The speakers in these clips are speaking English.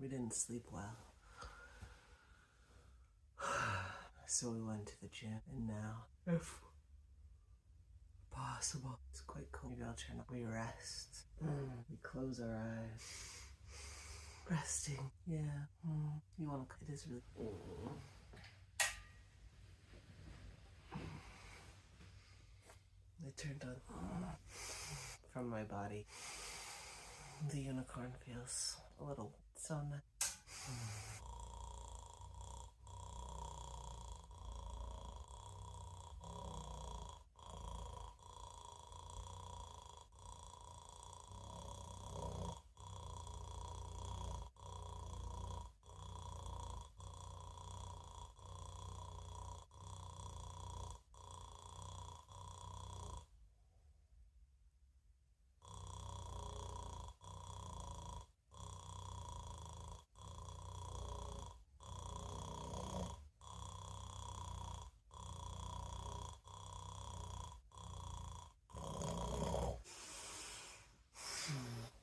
We didn't sleep well. So we went to the gym, and now, if possible, it's quite cold. Maybe I'll try not. We rest. We close our eyes. Resting. Yeah. You want to? It is really. It turned on from my body. The unicorn feels a little so nice.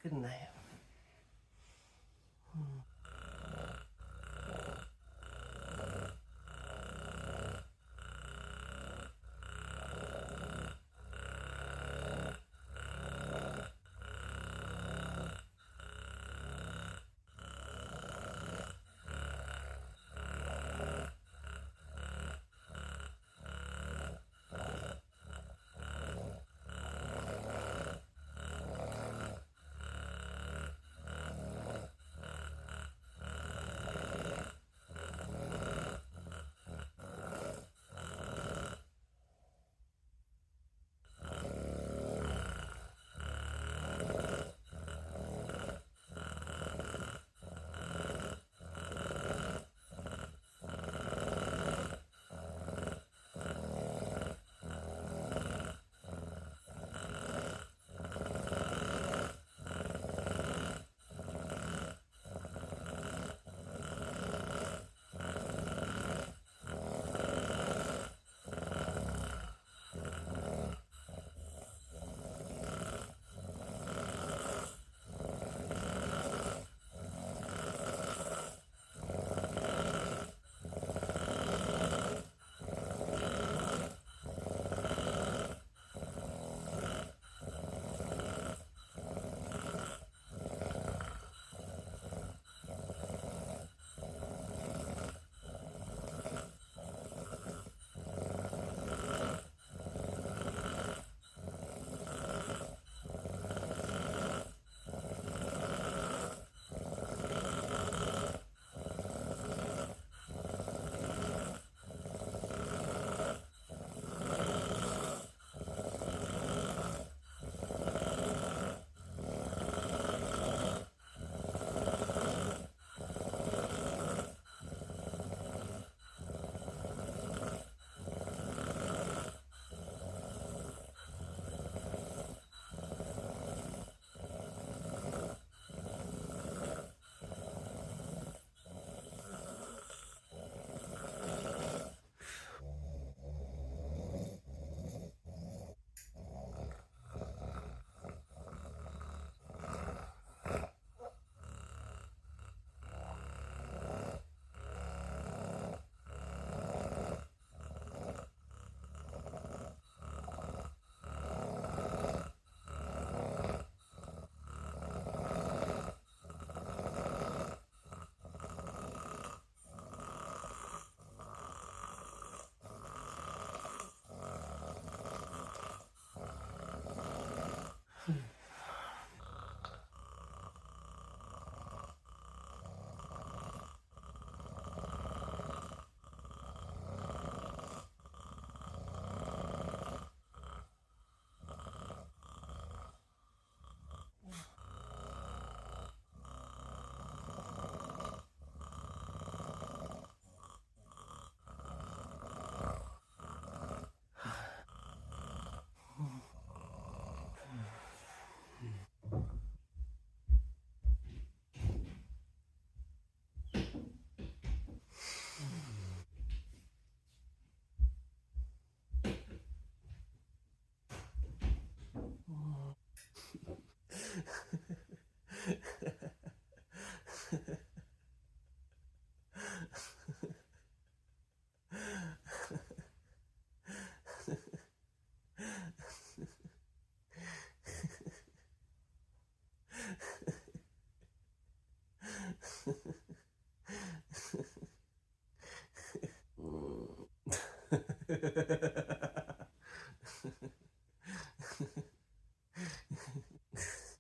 Good night.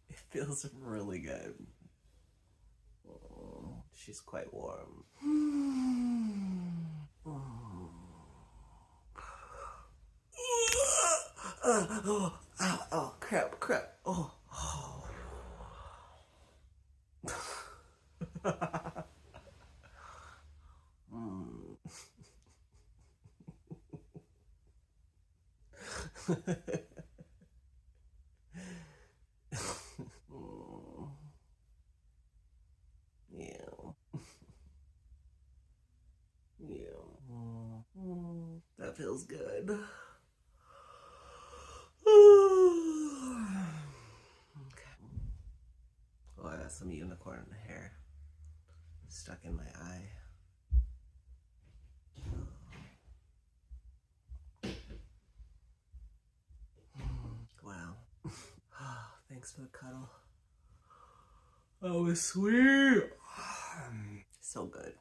It feels really good. Oh, she's quite warm. Oh, crap. Oh. Yeah. That feels good. Okay. Oh, I got some unicorn hair stuck in my eye. Wow. Thanks for the cuddle. Oh, it's sweet. So good.